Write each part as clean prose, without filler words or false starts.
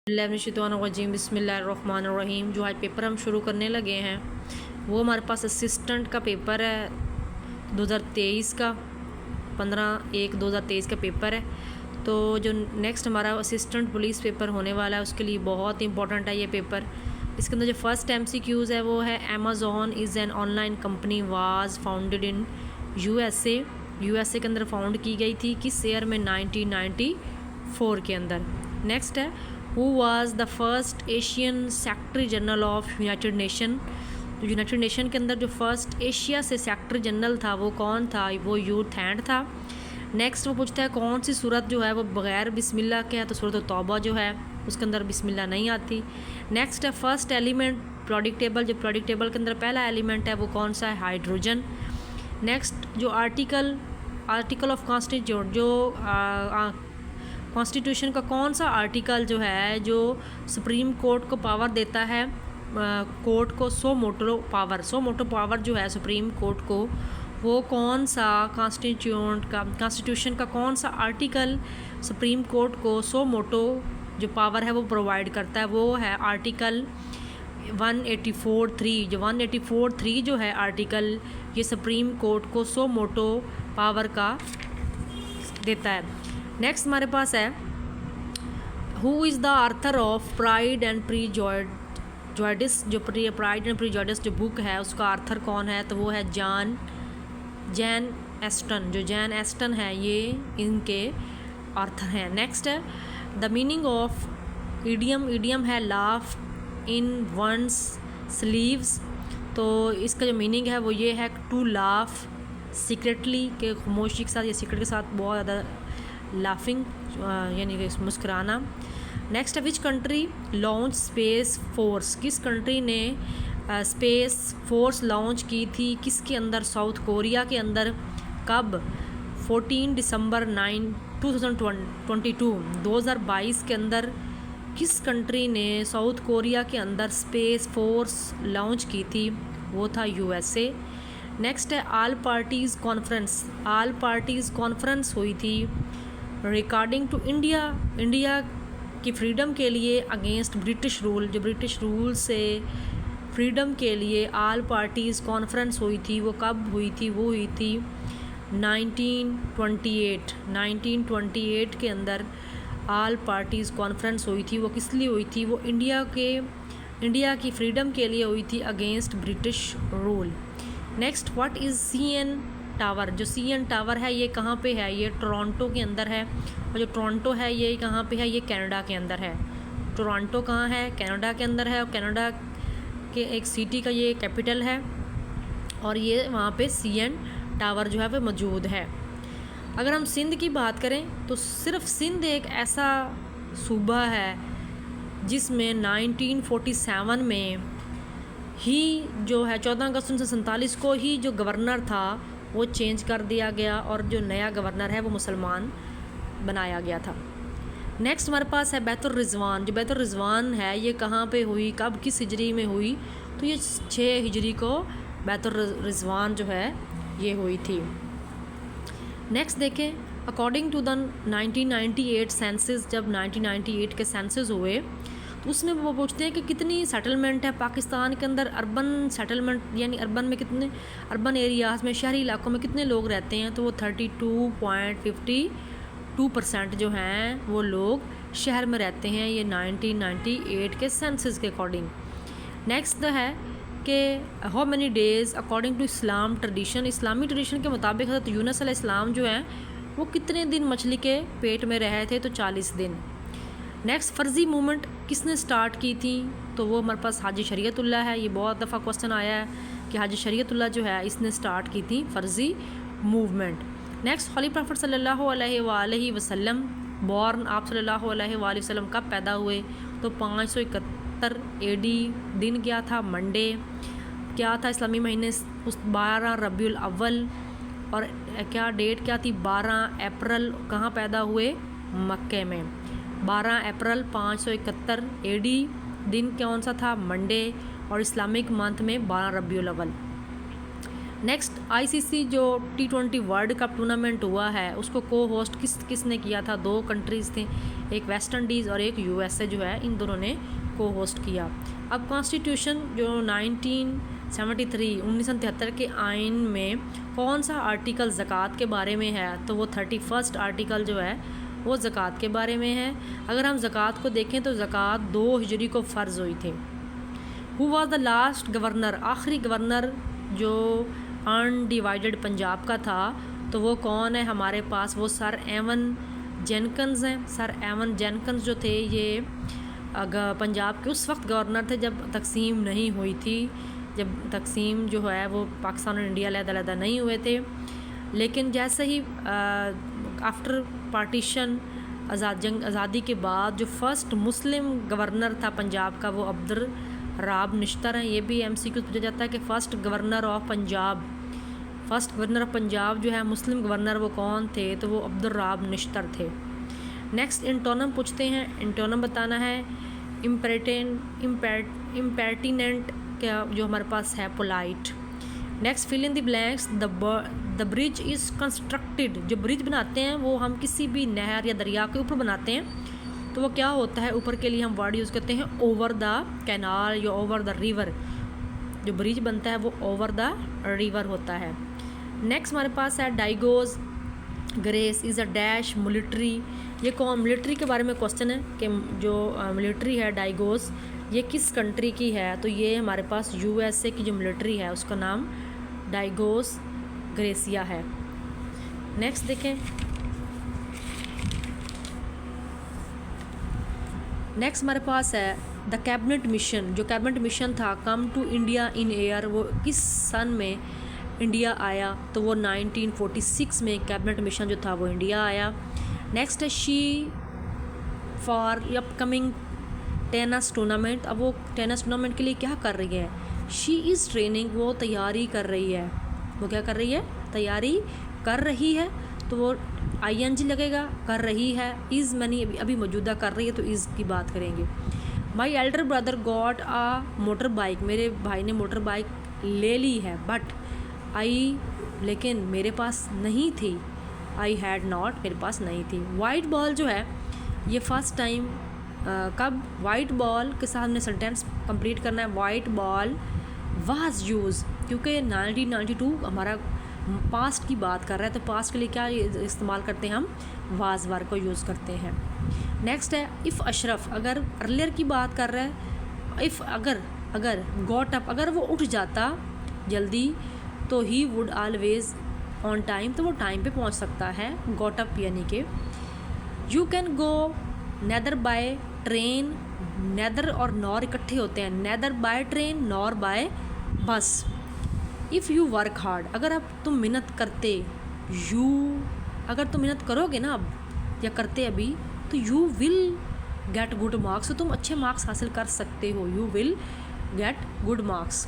बिस्मिल्लाहिर्रहमानिर्रहीम बिस्मिल्लाहिर्रहमानिर्रहीम। जो आज पेपर हम शुरू करने लगे हैं वो हमारे पास असिस्टेंट का पेपर है 2023 का 15/1/2023 का पेपर है। तो जो नेक्स्ट हमारा असिस्टेंट पुलिस पेपर होने वाला है उसके लिए बहुत इंपॉर्टेंट है ये पेपर। इसके अंदर जो फर्स्ट MCQs है वो है Amazon is an online company was founded in USA के अंदर फाउंड की गई थी किस ईयर में 1994 के अंदर। नेक्स्ट है who was the first Asian secretary general of United nation. तो यूनाइटेड नेशन के अंदर जो फर्स्ट एशिया से सेक्रेटरी जनरल था वो कौन था, वो यू थैंड था। नेक्स्ट वो पूछता है कौन सी सूरत जो है वो बग़ैर बिस्मिल्लाह के है, तो सूरत तौबा जो है उसके अंदर बिस्मिल्लाह नहीं आती। नेक्स्ट है फर्स्ट एलिमेंट पीरियोडिक टेबल, जो पीरियोडिक टेबल के अंदर पहला एलिमेंट है वो कौन सा है, हाइड्रोजन। नेक्स्ट जो आर्टिकल ऑफ कॉन्स्टिट्यूट, जो कॉन्स्टिट्यूशन का कौन सा आर्टिकल जो है जो सुप्रीम कोर्ट को पावर देता है, कोर्ट को सो मोटो पावर जो है सुप्रीम कोर्ट को, वो कौन सा कॉन्स्टिट्यूशन का कौन सा आर्टिकल सुप्रीम कोर्ट को सो मोटो जो पावर है वो प्रोवाइड करता है, वो है आर्टिकल 184(3। जो 184(3 जो है आर्टिकल ये सुप्रीम कोर्ट को सो मोटो पावर का देता है। नेक्स्ट हमारे पास है who is the Arthur of pride and prejudice. जो प्राइड एंड प्रीजुडिस जो बुक है उसका आर्थर कौन है, तो वो है जैन एस्टन। जो जैन एस्टन है ये इनके आर्थर हैं। नेक्स्ट है द मीनिंग ऑफ ईडियम है लाफ इन वंस स्लीव्स। तो इसका जो मीनिंग है वो ये है टू लाफ सीक्रेटली, के खामोशी के साथ या सीक्रेट के साथ बहुत ज़्यादा लाफिंग यानी कि मुस्कुराना। नेक्स्ट है which country launch space force. किस कंट्री ने स्पेस फोर्स लॉन्च की थी किसके अंदर, साउथ कोरिया के अंदर। कब, 14 दिसंबर 2022 के अंदर किस कंट्री ने साउथ कोरिया के अंदर स्पेस फोर्स लॉन्च की थी, वो था USA। नेक्स्ट है ऑल पार्टीज़ कॉन्फ्रेंस हुई थी रिगार्डिंग टू इंडिया की फ्रीडम के लिए अगेंस्ट ब्रिटिश रूल। जो ब्रिटिश रूल से फ्रीडम के लिए ऑल पार्टीज़ कॉन्फ्रेंस हुई थी, वो कब हुई थी, वो हुई थी 1928 के अंदर ऑल पार्टीज़ कॉन्फ्रेंस हुई थी। वो किस लिए हुई थी, वो इंडिया की फ्रीडम के लिए हुई थी against British rule. Next what is CN tower. जो CN टावर है ये कहाँ पे है, ये टोरंटो के अंदर है। और जो टोरंटो है ये कहाँ पे है, ये कनाडा के अंदर है। टोरंटो कहाँ है, कनाडा के अंदर है। और कनाडा के एक सिटी का ये कैपिटल है और ये वहाँ पे CN टावर जो है वो मौजूद है। अगर हम सिंध की बात करें तो सिर्फ सिंध एक ऐसा सूबा है जिसमें 1947 में ही जो है 14 अगस्त 1947 को ही जो गवर्नर था वो चेंज कर दिया गया और जो नया गवर्नर है वो मुसलमान बनाया गया था। नेक्स्ट हमारे पास है बैतुर रिजवान। जो बैतुर रिजवान है ये कहाँ पे हुई, कब, किस हिजरी में हुई, तो ये 6 हिजरी को बैतुर रिजवान जो है ये हुई थी। नेक्स्ट देखें अकॉर्डिंग टू द 1998 सेंसस। जब 1998 के सेंसस हुए तो उसमें वो पूछते हैं कि कितनी सेटलमेंट है पाकिस्तान के अंदर, अर्बन सेटलमेंट यानी अर्बन में कितने, अर्बन एरियाज़ में शहरी इलाकों में कितने लोग रहते हैं, तो वो 32.52% जो हैं वो लोग शहर में रहते हैं, ये 1998 के सेंसस के अकॉर्डिंग। नेक्स्ट है कि how many days according to Islam tradition. इस्लामी ट्रेडिशन के मुताबिक हज़रत यूनुस अलैहिस्सलाम जो हैं वो कितने दिन मछली के पेट में रहे थे, तो 40 दिन। नेक्स्ट फ़र्ज़ी मूवमेंट किसने स्टार्ट की थी, तो वो हमारे पास हाजी शरीयतुल्लाह है। ये बहुत दफ़ा क्वेश्चन आया है कि हाजी शरीयतुल्लाह जो है इसने स्टार्ट की थी फ़र्ज़ी मूवमेंट। नेक्स्ट होली प्रॉफिट सल्लल्लाहु अलैहि वसल्लम बॉर्न, आप सल्लल्लाहु अलैहि वसल्लम कब पैदा हुए, तो 571 AD। दिन क्या था, मंडे। क्या था इस्लामी महीने, उस 12 रबीउल अव्वल। और क्या डेट क्या थी, 12 अप्रैल। कहाँ पैदा हुए, मक्के में। 12 अप्रैल 571 AD। दिन कौन सा था, मंडे। और इस्लामिक मंथ में 12 रबीउल अव्वल। नेक्स्ट आईसीसी जो T20 वर्ल्ड कप टूर्नामेंट हुआ है उसको को होस्ट किसने किया था? 2 कंट्रीज़ थे, एक वेस्ट इंडीज़ और एक USA जो है, इन दोनों ने को होस्ट किया। अब कॉन्स्टिट्यूशन जो 1973 के आइन में कौन सा आर्टिकल ज़कात के बारे में है? तो वो 31 आर्टिकल जो है वो ज़कात के बारे में है। अगर हम ज़कात को देखें तो ज़कात 2 हिजरी को फ़र्ज़ हुई थी। Who was the last governor? आखिरी गवर्नर जो अनडिवाइडेड पंजाब का था तो वो कौन है हमारे पास? वो सर एवन जेनकिंस हैं। सर एवन जेनकिंस जो थे ये पंजाब के उस वक्त गवर्नर थे जब तकसीम नहीं हुई थी, जब तकसीम जो है वो पाकिस्तान और इंडिया अलग-अलग नहीं हुए थे। लेकिन जैसे ही आफ्टर पार्टीशन आज़ादी के बाद जो फर्स्ट मुस्लिम गवर्नर था पंजाब का वो अब्दुल राब निश्तर हैं। ये भी MCQ पूछा जाता है कि फ़र्स्ट गवर्नर ऑफ पंजाब जो है मुस्लिम गवर्नर वो कौन थे? तो वो अब्दुल राब निश्तर थे। नेक्स्ट इंटोनम पूछते हैं। इंटोनम बताना है इम्पर्टिनेंट क्या जो हमारे पास है polite. Next fill in the blanks. The bridge is constructed. जो ब्रिज बनाते हैं वो हम किसी भी नहर या दरिया के ऊपर बनाते हैं तो वो क्या होता है? ऊपर के लिए हम वर्ड यूज़ करते हैं ओवर द कैनाल या ओवर द रिवर। जो ब्रिज बनता है वो ओवर द रिवर होता है। नेक्स्ट हमारे पास है Diego Garcia is a dash military. ये कौन? मिलिट्री के बारे में क्वेश्चन है कि जो मिलिट्री है डाइगोज ये किस कंट्री की है? तो ये हमारे पास USA की जो मिलिट्री है उसका नाम डाइगोज ग्रेसिया है। नेक्स्ट देखें। नेक्स्ट हमारे पास है द कैबिनेट मिशन। जो कैबिनेट मिशन था come to India in year वो किस सन में इंडिया आया? तो वो 1946 में कैबिनेट मिशन जो था वो इंडिया आया। नेक्स्ट है she for upcoming tennis tournament. अब वो टेनिस टूर्नामेंट के लिए क्या कर रही है? She is training. वो तैयारी कर रही है। वो क्या कर रही है? तैयारी कर रही है। तो वो ING लगेगा, कर रही है। इज़ मैंने अभी मौजूदा कर रही है तो इज़ की बात करेंगे। My elder brother got a motorbike. मेरे भाई ने मोटर बाइक ले ली है बट लेकिन मेरे पास नहीं थी। आई हैड नॉट, मेरे पास नहीं थी। वाइट बॉल जो है ये फर्स्ट टाइम कब? वाइट बॉल के साथ हमने सेंटेंस कंप्लीट करना है। वाइट बॉल वाज यूज़, क्योंकि 1992 हमारा पास्ट की बात कर रहा है तो पास्ट के लिए क्या इस्तेमाल करते हैं हम? वाज वर्ब को यूज़ करते हैं। नेक्स्ट है इफ़ अशरफ। अगर अर्लियर की बात कर रहा है, इफ़ अगर गॉट अप, अगर वो उठ जाता जल्दी तो he would always on time, तो वो टाइम पे पहुंच सकता है। गॉट अप यानी कि you can go neither by train. Neither और नॉर इकट्ठे होते हैं। Neither by train nor by bus. If you work hard, अगर अब तुम मेहनत करते, अगर तुम मेहनत करोगे ना अब या करते अभी तो you will get good marks. तो तुम अच्छे मार्क्स हासिल कर सकते हो। You will get good marks.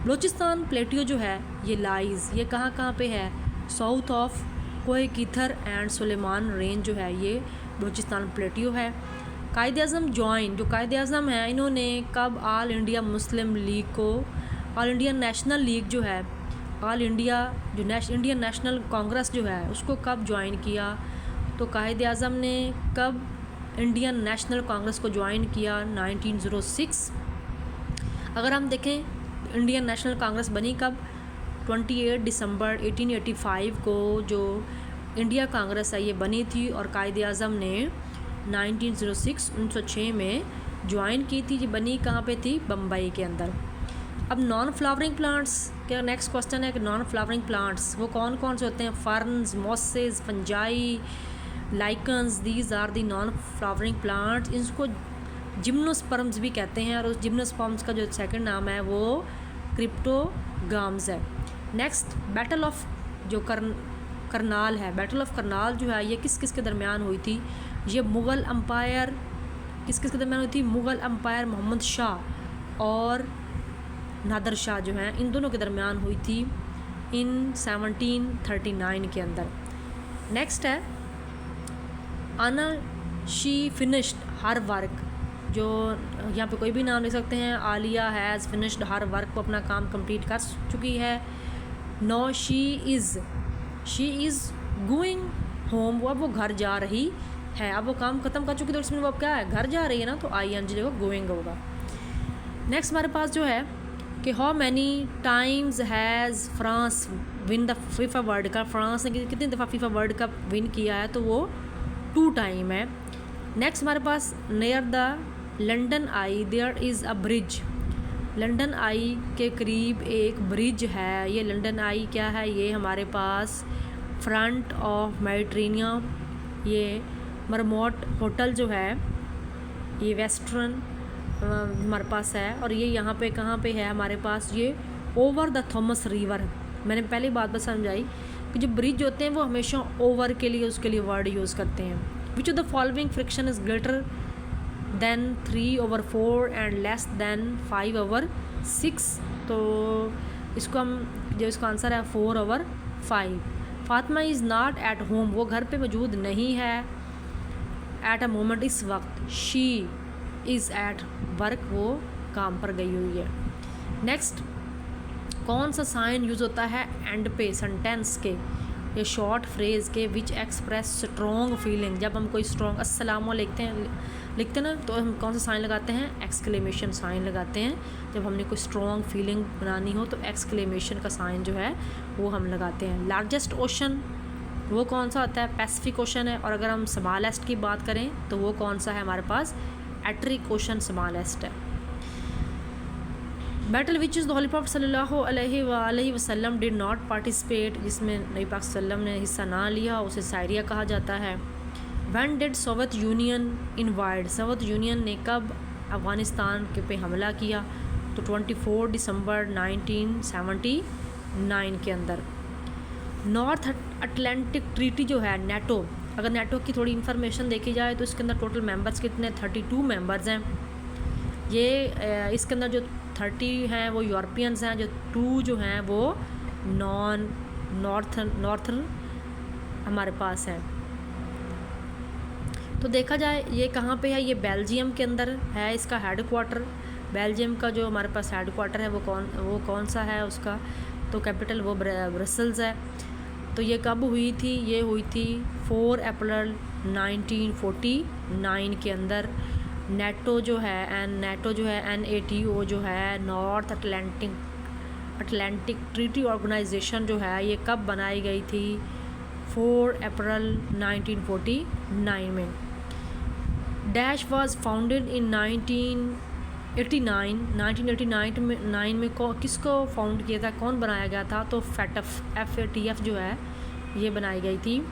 Balochistan plateau जो है ये लाइज, ये कहाँ पे है? साउथ ऑफ कोहिकीथर एंड सुलेमान रेंज जो है ये बलूचिस्तान प्लेटियो है। कायद आज़म ज्वाइन, जो कायद आज़म है इन्होंने कब ऑल इंडिया मुस्लिम लीग को, ऑल इंडिया नेशनल लीग जो है, ऑल इंडिया जो इंडियन नेशनल कांग्रेस जो है उसको कब ज्वाइन किया? तो कायद आज़म ने कब इंडियन नेशनल कांग्रेस को ज्वाइन किया? 1906। अगर हम देखें इंडियन नेशनल कांग्रेस बनी कब? 28 दिसंबर 1885 को जो इंडिया कांग्रेस है ये बनी थी और कायद आज़म ने 1906 में ज्वाइन की थी। ये बनी कहाँ पे थी? बम्बई के अंदर। अब नॉन फ्लावरिंग प्लांट्स क्या नेक्स्ट क्वेश्चन है कि नॉन फ्लावरिंग प्लांट्स वो कौन कौन से होते हैं? Ferns, mosses, fungi, lichens, these are the non flowering plants. इसको जिम्नोस्पर्म्स भी कहते हैं और उस जिम्नोस्पर्म्स का जो सेकंड नाम है वो क्रिप्टोगाम्स है। नेक्स्ट बैटल ऑफ जो करनाल है, बैटल ऑफ करनाल जो है ये किस किस के दरमियान हुई थी? ये मुग़ल अम्पायर किस किस के दरमियान हुई थी? मुग़ल अम्पायर मोहम्मद शाह और नादर शाह जो हैं इन दोनों के दरमियान हुई थी इन 1739 के अंदर। नेक्स्ट है आना शी फिनिश्ड हर वर्क, जो यहाँ पे कोई भी नाम ले सकते हैं। Alia has finished her work, को अपना काम कंप्लीट कर चुकी है। Now she is going home, वो घर जा रही है। अब वो काम ख़त्म कर चुकी तो इसमें वो अब क्या है, घर जा रही है ना, तो आई एन जी जगह गोइंग होगा। नेक्स्ट हमारे पास जो है कि how many times has France win the FIFA world cup, France ने कितनी दफ़ा फीफा वर्ल्ड कप विन किया है, तो वो 2 टाइम है। नेक्स्ट हमारे पास near the London Eye there is a bridge, London Eye के करीब एक ब्रिज है। ये लंदन आई क्या है, ये हमारे पास फ्रंट ऑफ मेडिटेरेनियन, ये मरमोट होटल जो है ये वेस्टर्न हमारे पास है, और ये यहाँ पे कहाँ पे है हमारे पास, ये ओवर द थॉमस रिवर। मैंने पहले बात बस समझाई कि जो ब्रिज होते हैं वो हमेशा ओवर के लिए उसके लिए वर्ड यूज़ करते हैं। Which of the following friction is greater than 3/4 and less than 5/6, तो इसको हम जो इसका आंसर है 4/5। Fatima is not at home, वो घर पे मौजूद नहीं है एट अ मोमेंट इस वक्त। शी इज़ एट वर्क, वो काम पर गई हुई है। नेक्स्ट, कौन सा साइन यूज़ होता है एंड पे सेंटेंस के या शॉर्ट फ्रेज़ के विच एक्सप्रेस स्ट्रॉन्ग फीलिंग। जब हम कोई स्ट्रॉन्ग अस्सलाम लिखते हैं ना, तो हम कौन सा साइन लगाते हैं, एक्सक्लेमेशन साइन लगाते हैं। जब हमने कोई स्ट्रॉन्ग फीलिंग बनानी हो तो एक्सक्लेमेशन का साइन जो है वो हम लगाते हैं। लार्जेस्ट ओशन वो कौन सा होता है, पैसिफिक ओशन है। और अगर हम स्मॉलेस्ट की बात करें तो वो कौन सा है हमारे पास, एट्रिक ओशन स्मॉलेस्ट है। Battle which is the Holi prophet सल्लल्लाहु अलैहि वसल्लम डिड नॉट पार्टिसिपेट, जिसमें नबी पाक सल्लम ने हिस्सा ना लिया, उसे सायरिया कहा जाता है। When did Soviet Union invade, Soviet Union ने कब अफ़गानिस्तान के पे हमला किया, तो 24 दिसंबर 1979 के अंदर। नॉर्थ अटलांटिक ट्रीटी जो है नेटो, अगर नेटो की थोड़ी इन्फॉर्मेशन देखी जाए तो इसके अंदर टोटल मेंबर्स कितने, 32 मेंबर्स हैं। ये इसके अंदर जो 30 हैं वो यूरोपियंस हैं, जो 2 जो हैं वो नॉर्थर्न हमारे पास हैं। तो देखा जाए ये कहाँ पे है, ये बेल्जियम के अंदर है इसका हेड क्वार्टर। बेल्जियम का जो हमारे पास हेड क्वार्टर है वो कौन सा है उसका, तो कैपिटल वो ब्रसल्स है। तो ये कब हुई थी, ये हुई थी 4 अप्रैल 1949 के अंदर। नेटो जो है NATO जो है नॉर्थ अटलांटिक ट्रीटी ऑर्गेनाइजेशन जो है, ये कब बनाई गई थी, 4 अप्रैल 1949 में। डैश वाज फाउंडेड इन 1989 में किसको फाउंड किया था, कौन बनाया गया था, तो FATF जो है ये बनाई गई थी।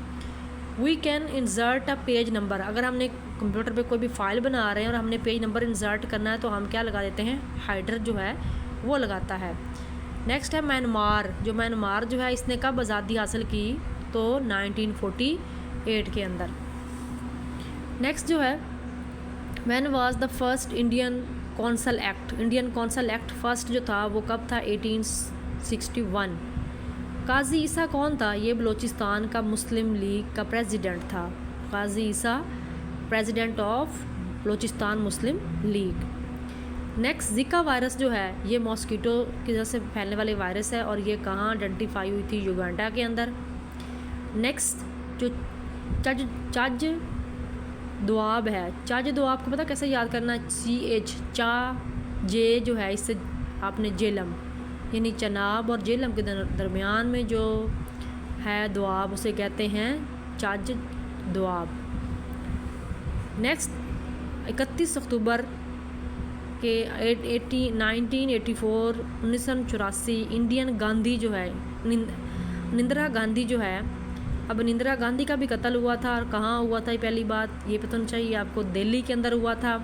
We can insert a page number, अगर हमने कंप्यूटर पे कोई भी फाइल बना रहे हैं और हमने पेज नंबर इंसर्ट करना है तो हम क्या लगा देते हैं, हाइडर जो है वो लगाता है। नेक्स्ट है म्यांमार, जो म्यांमार जो है इसने कब आज़ादी हासिल की, तो 1948 के अंदर। नेक्स्ट जो है when was the first Indian council act first जो था वो कब था, 1861। काजी ईसा कौन था, ये बलूचिस्तान का मुस्लिम लीग का प्रेसिडेंट था। Qazi Isa president of Balochistan Muslim League. Next, Zika virus जो है ये मॉस्कीटो की वजह से फैलने वाले वायरस है और ये कहाँ आइडेंटिफाई हुई थी, युगांडा के अंदर। नेक्स्ट, जो चज दुआब है, चज दुआब को पता कैसे याद करना है, CH चा जे जो है इससे आपने जेलम यानी चनाब और जेलम के दरमियान में जो है दुआब उसे कहते हैं चज दुआब। नेक्स्ट, 31 अक्टूबर के 1984 इंडियन गांधी जो है इंदिरा गांधी जो है, अब इंदिरा गांधी का भी कत्ल हुआ था और कहाँ हुआ था, पहली बात ये पता होनी चाहिए आपको, दिल्ली के अंदर हुआ था।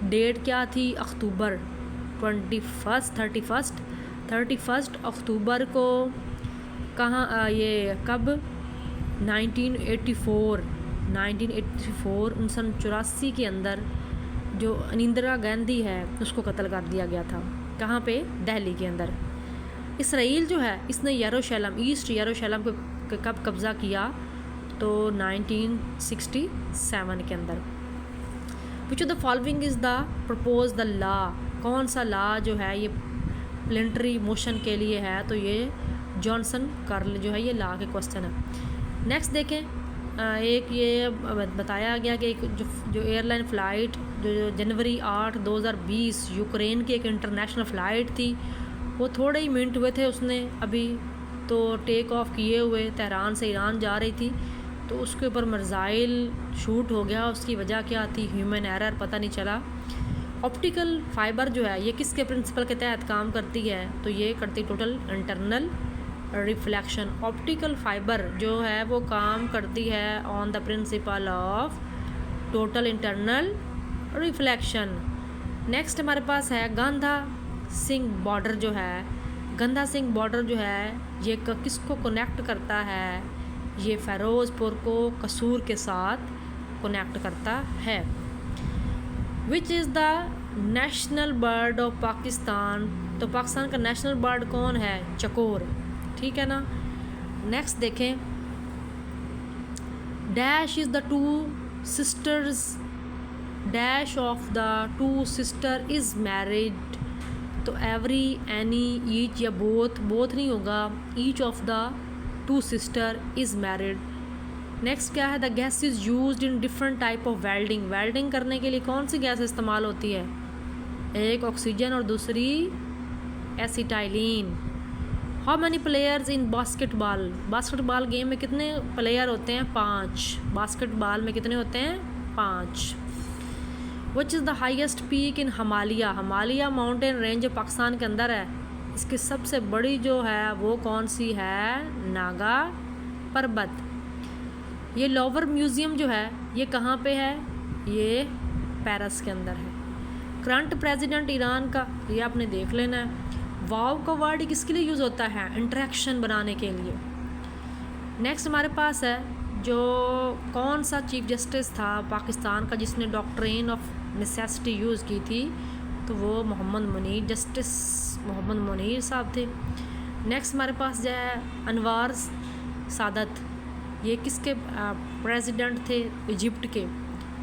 डेट क्या थी, अक्टूबर 31 अक्टूबर को। कहाँ ये कब, 1984 1984 के अंदर जो इंदिरा गांधी है उसको कत्ल कर दिया गया था। कहाँ पे, दिल्ली के अंदर। इसराइल जो है इसने ईस्ट यरूशलेम को कब कब्ज़ा किया, तो 1967 के अंदर। Which of the following is the propose the law, कौन सा लॉ जो है ये प्लेनेटरी मोशन के लिए है, तो ये जॉनसन कर्ल जो है ये ला के क्वेश्चन है। नेक्स्ट देखें, एक ये बताया गया कि एक जो एयरलाइन फ़्लाइट जो जनवरी 8, 2020 यूक्रेन की एक इंटरनेशनल फ़्लाइट थी, वो थोड़े ही मिनट हुए थे उसने अभी तो टेक ऑफ किए हुए, तेहरान से ईरान जा रही थी, तो उसके ऊपर मिसाइल शूट हो गया। उसकी वजह क्या थी? ह्यूमन एरर, पता नहीं चला। ऑप्टिकल फाइबर जो है ये किसके प्रिंसिपल के तहत काम करती है? तो ये करती total internal reflection. Optical fibre जो है वो काम करती है on the principle of total internal reflection. Next हमारे पास है गांधा सिंह बॉर्डर जो है। गांधा सिंह बॉर्डर जो है ये किसको कनेक्ट करता है? ये फ़िरोज़पुर को कसूर के साथ कनेक्ट करता है। Which is the national bird of Pakistan? तो पाकिस्तान का नेशनल बर्ड कौन है? चकोर, ठीक है ना। नेक्स्ट देखें, dash is the two sisters, dash of the two sister is married. तो एवरी, एनी, ईच या बोथ, बोथ नहीं होगा, each of the two sister is married. Next क्या है? The gas is used in different type of welding. Welding करने के लिए कौन सी गैस इस्तेमाल होती है? एक ऑक्सीजन और दूसरी acetylene. How many players in basketball? Basketball game में कितने प्लेयर होते हैं? 5। बास्केटबॉल में कितने होते हैं? 5। Which is the highest peak in Himalaya? Himalaya mountain range जो पाकिस्तान के अंदर है, इसकी सबसे बड़ी जो है वो कौन सी है? नागा पर्वत। ये लोवर म्यूज़ियम जो है ये कहाँ पे है? ये पेरिस के अंदर है। करंट प्रेसिडेंट ईरान का, ये आपने देख लेना है। वाव का वर्ड किसके लिए यूज़ होता है? इंटरेक्शन बनाने के लिए। नेक्स्ट हमारे पास है जो कौन सा चीफ जस्टिस था पाकिस्तान का जिसने डॉक्ट्रिन ऑफ नेसेसिटी यूज़ की थी? तो वो मोहम्मद मुनीर, जस्टिस मोहम्मद मुनीर साहब थे। नेक्स्ट हमारे पास जो है अनवार सादत, ये किसके प्रेसिडेंट थे? इजिप्ट के।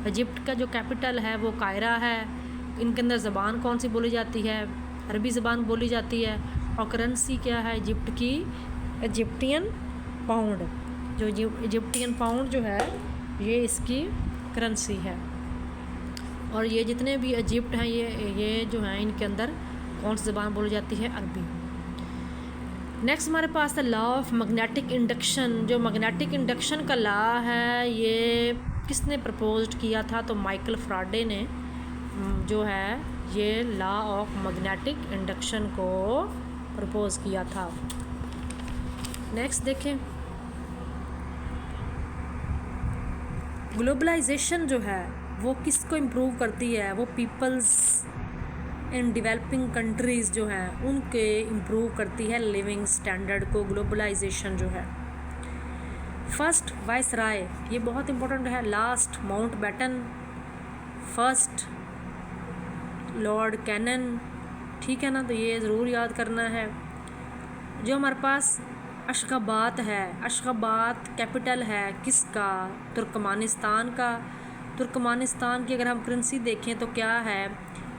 इजिप्ट का जो कैपिटल है वो कायरा है। इनके अंदर ज़बान कौन सी बोली जाती है? अरबी ज़बान बोली जाती है। और करेंसी क्या है इजिप्ट की? Egyptian pound. जो इजिप्टियन पाउंड जो है ये इसकी करेंसी है। और ये जितने भी इजिप्ट हैं ये जो हैं इनके अंदर कौन सी ज़बान बोली जाती है? अरबी। नेक्स्ट हमारे पास है लॉ ऑफ मैग्नेटिक इंडक्शन। जो मैग्नेटिक इंडक्शन का लॉ है ये किसने प्रपोज्ड किया था? तो माइकल फ्राडे ने जो है ये लॉ ऑफ मैग्नेटिक इंडक्शन को प्रपोज किया था। नेक्स्ट देखें, ग्लोबलाइजेशन जो है वो किसको इम्प्रूव करती है? वो पीपल्स इन डेवलपिंग कंट्रीज़ जो हैं उनके इम्प्रूव करती है लिविंग स्टैंडर्ड को ग्लोबलाइजेशन जो है। फर्स्ट वाइसराय, ये बहुत इंपॉर्टेंट है। Last Mountbatten, first Lord Canning, ठीक है ना। तो ये ज़रूर याद करना है। जो हमारे पास अशगाबाद है, अशगाबाद कैपिटल है किसका? तुर्कमानिस्तान का। तुर्कमानिस्तान की अगर हम करेंसी देखें तो क्या है?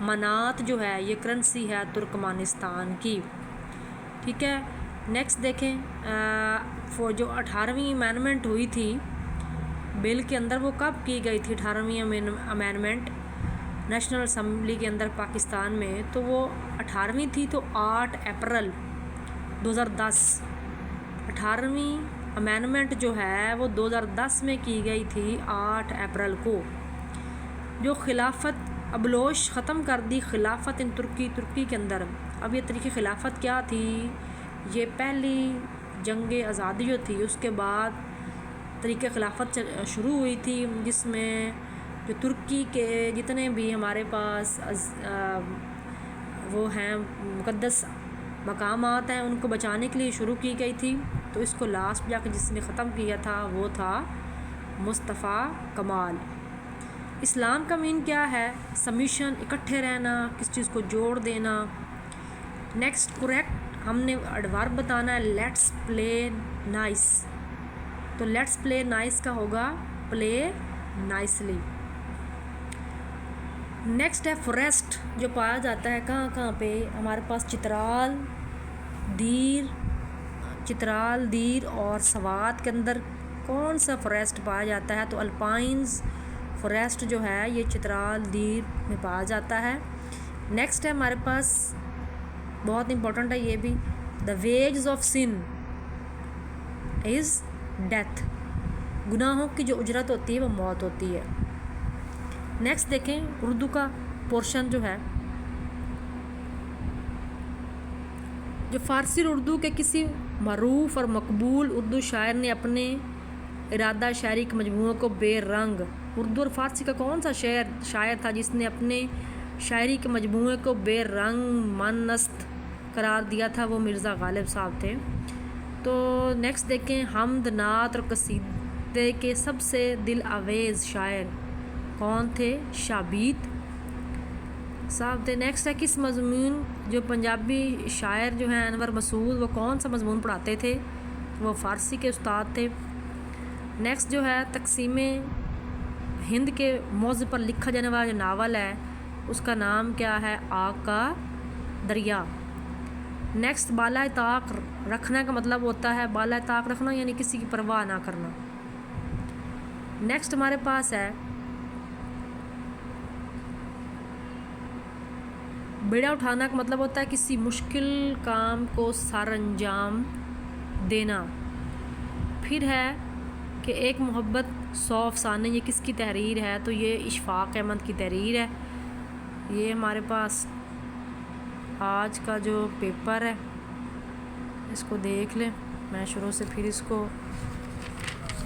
मनात जो है ये करेंसी है तुर्कमानिस्तान की, ठीक है। नेक्स्ट देखें, वो जो 18वीं अमेंडमेंट हुई थी बिल के अंदर वो कब की गई थी? 18वीं अमेंडमेंट नेशनल असम्बली के अंदर पाकिस्तान में, तो वो 18वीं थी तो 8 अप्रैल 2010। 18वीं अमेंडमेंट जो है वो 2010 में की गई थी 8 अप्रैल को। जो खिलाफत अबलोश ख़त्म कर दी खिलाफत इन तुर्की के अंदर। अब ये तरीक़े खिलाफत क्या थी? ये पहली जंग आज़ादी जो थी उसके बाद तरीक़े खिलाफत शुरू हुई थी, जिसमें जो तुर्की के जितने भी हमारे पास वो हैं मुक़द्दस मकामात हैं उनको बचाने के लिए शुरू की गई थी। तो इसको लास्ट जाकर जिसने ख़त्म किया था वो था मुस्तफ़ा कमाल। इस्लाम का मीन क्या है? सबमिशन, इकट्ठे रहना, किस चीज़ को जोड़ देना। नेक्स्ट करेक्ट हमने एडवर्ब बताना है, लेट्स प्ले नाइस। तो लेट्स प्ले नाइस का होगा प्ले नाइसली। नेक्स्ट है फॉरेस्ट, जो पाया जाता है कहाँ कहाँ पे? हमारे पास चित्राल, दीर, चित्राल, दीर और सवात के अंदर कौन सा फॉरेस्ट पाया जाता है? तो अल्पाइंस फॉरेस्ट जो है ये चित्राल, दीर में पाया जाता है। नेक्स्ट है हमारे पास, बहुत इंपॉर्टेंट है ये भी, the wage of sin is death. गुनाहों की जो उजरत होती है वो मौत होती है। नेक्स्ट देखें उर्दू का पोर्शन जो है, जो फ़ारसी और उर्दू के किसी मरूफ और मकबूल उर्दू शायर ने अपने इरादा शायरी के मजमूओं को बेरंग, उर्दू और फ़ारसी का कौन सा शायर था जिसने अपने शायरी के मजमूए को बेरंग मनस्त करार दिया था? वो मिर्ज़ा गालिब साहब थे। तो नेक्स्ट देखें, हमद, नात और कसीदे के सबसे दिल आवेज़ शायर कौन थे? शाबीत साहब थे। नेक्स्ट है, किस मजमून जो पंजाबी शायर जो हैं अनवर मसूद, वो कौन सा मजमून पढ़ाते थे? वो फ़ारसी के उस्ताद थे। नेक्स्ट जो है, तकसीमे हिंद के मौज़ू पर लिखा जाने वाला जो नावल है उसका नाम क्या है? आग का दरिया। नेक्स्ट, बाला ताक रखना का मतलब होता है, बाला ताक रखना यानी किसी की परवाह ना करना। नेक्स्ट हमारे पास है, बेड़ा उठाना का मतलब होता है किसी मुश्किल काम को सर अंजाम देना। फिर है कि एक मोहब्बत 100 अफसाने, ये किसकी तहरीर है? तो ये इशफाक अहमद की तहरीर है। ये हमारे पास आज का जो पेपर है इसको देख लें, मैं शुरू से फिर इसको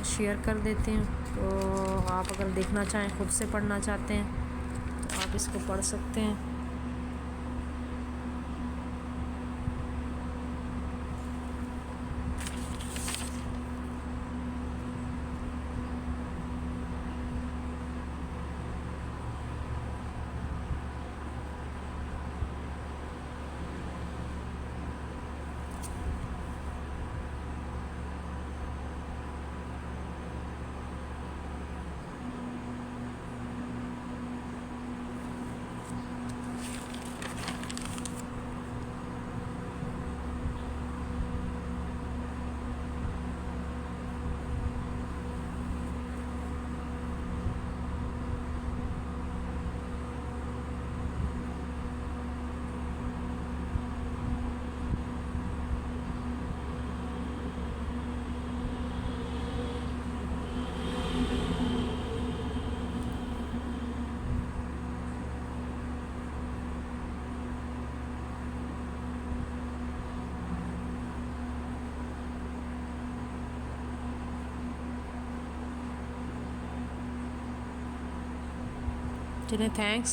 शेयर कर देती हूँ। तो आप अगर देखना चाहें, ख़ुद से पढ़ना चाहते हैं तो आप इसको पढ़ सकते हैं। चलिए, thanks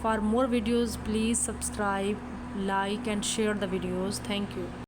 for more videos, please subscribe, like and share the videos. Thank you.